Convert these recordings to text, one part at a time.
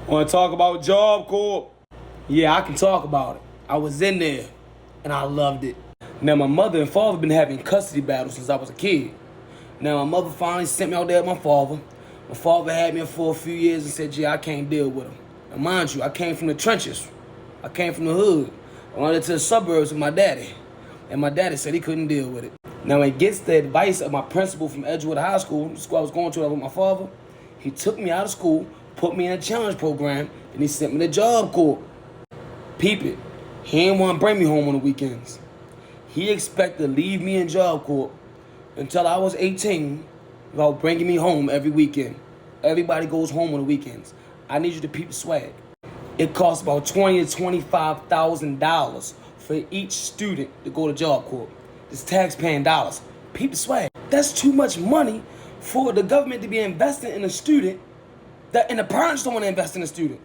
Want to talk about Jobcorp? Yeah, I can talk about it. I was in there, and I loved it. Now, my mother and father been having custody battles since I was a kid. Now, my mother finally sent me out there with my father. My father had me for a few years and said, I can't deal with him. Now, mind you, I came from the trenches. I came from the hood. I went to the suburbs with my daddy. And my daddy said he couldn't deal with it. Now, against the advice of my principal from Edgewood High School, the school I was going to with my father, he took me out of school, put me in a challenge program, and he sent me to Jobcorp. Peep it. He didn't want to bring me home on the weekends. He expected to leave me in Jobcorp until I was 18 without bringing me home every weekend. Everybody goes home on the weekends. I need you to peep the swag. It costs about $20,000 to $25,000 for each student to go to Jobcorp. It's tax-paying dollars. Peep the swag. That's too much money for the government to be investing in a student and the parents don't want to invest in a student.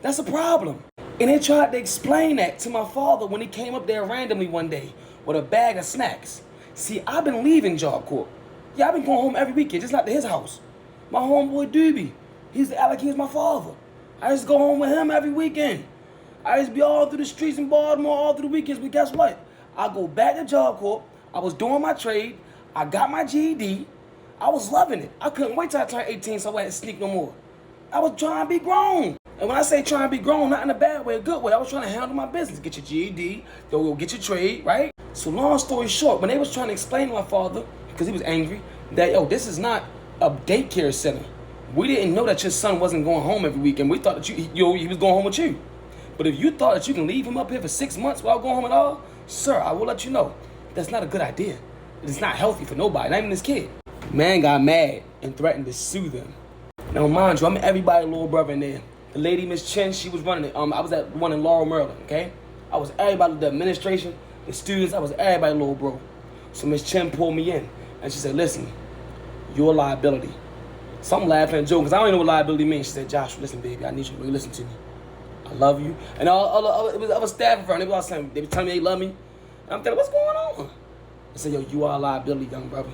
That's a problem. And they tried to explain that to my father when he came up there randomly one day with a bag of snacks. See, I've been leaving Jobcorp. Yeah, I've been going home every weekend, just not to his house. My homeboy Doobie, he's my father. I used to go home with him every weekend. I used to be all through the streets in Baltimore all through the weekends, but guess what? I go back to Jobcorp. I was doing my trade. I got my GED. I was loving it. I couldn't wait till I turned 18 so I had to sneak no more. I was trying to be grown. And when I say trying to be grown, not in a bad way, a good way, I was trying to handle my business. Get your GED, go get your trade, right? So long story short, when they was trying to explain to my father, because he was angry, that, this is not a daycare center. We didn't know that your son wasn't going home every weekend. We thought that he was going home with you. But if you thought that you can leave him up here for 6 months without going home at all, sir, I will let you know. That's not a good idea. It's not healthy for nobody, not even this kid. Man got mad and threatened to sue them. Now, mind you, I'm everybody's little brother in there. The lady, Miss Chen, she was running it. I was at one in Laurel, Maryland, okay? I was everybody, the administration, the students, I was everybody's little bro. So Miss Chen pulled me in, and she said, listen, you're a liability. So I'm laughing and joking, because I don't even know what liability means. She said, Josh, listen, baby, I need you to really listen to me. I love you. And all other staff in front of me, they were telling me they love me. And I'm thinking, what's going on? I said, you are a liability, young brother.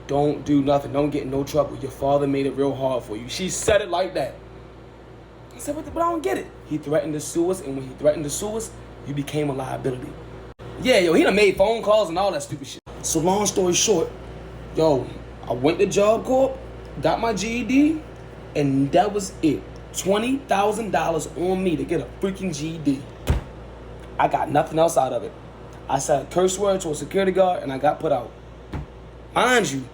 Don't do nothing. Don't get in no trouble. Your father made it real hard for you. She said it like that. I said, but I don't get it. He threatened to sue us, and when he threatened to sue us, you became a liability. Yeah, he done made phone calls and all that stupid shit. So long story short, I went to Jobcorp, got my GED, and that was it. $20,000 on me to get a freaking GED. I got nothing else out of it. I said a curse word to a security guard, and I got put out. Mind you,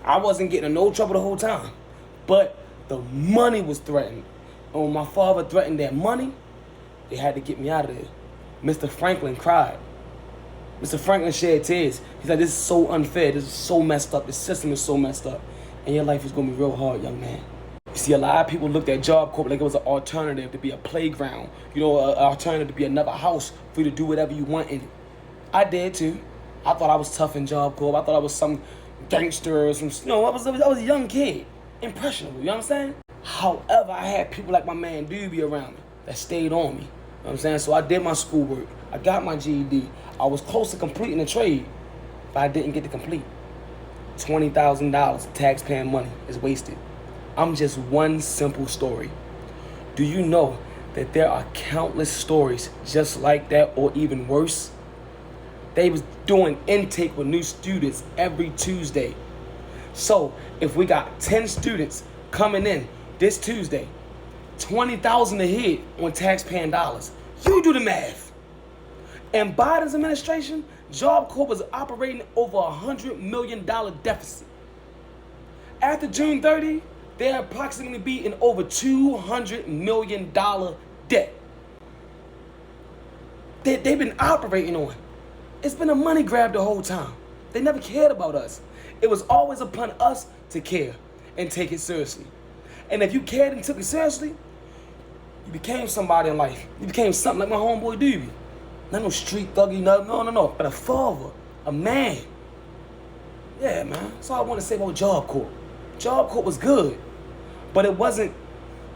I wasn't getting in no trouble the whole time, but the money was threatened. And when my father threatened that money, they had to get me out of there. Mr. Franklin cried. Mr. Franklin shed tears. He's like, this is so unfair. This is so messed up. The system is so messed up. And your life is going to be real hard, young man. You see, a lot of people looked at Jobcorp like it was an alternative to be a playground. An alternative to be another house for you to do whatever you want in it. I did too. I thought I was tough in Jobcorp. I thought I was some gangster or some, I was a young kid. Impressionable, you know what I'm saying? However, I had people like my man Doobie around me that stayed on me. You know what I'm saying? So I did my schoolwork. I got my GED. I was close to completing the trade, but I didn't get to complete. $20,000 of taxpaying money is wasted. I'm just one simple story. Do you know that there are countless stories just like that or even worse? They was doing intake with new students every Tuesday. So if we got 10 students coming in this Tuesday, $20,000 a head on taxpaying dollars. You do the math. And Biden's administration, Jobcorp was operating over $100 million deficit. After June 30, they'll approximately be in over $200 million debt. They've been operating on. It's been a money grab the whole time. They never cared about us. It was always upon us to care and take it seriously. And if you cared and took it seriously, you became somebody in life. You became something like my homeboy Doobie. Not no street thuggy, no. But a father, a man. Yeah, man. That's all I want to say about Jobcorp. Jobcorp was good, but it wasn't.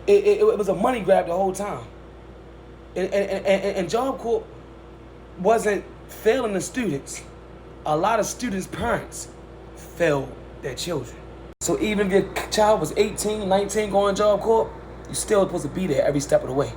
It was a money grab the whole time. And Jobcorp wasn't failing the students. A lot of students' parents failed their children. So even if your child was 18, 19 going to Jobcorp, you're still supposed to be there every step of the way.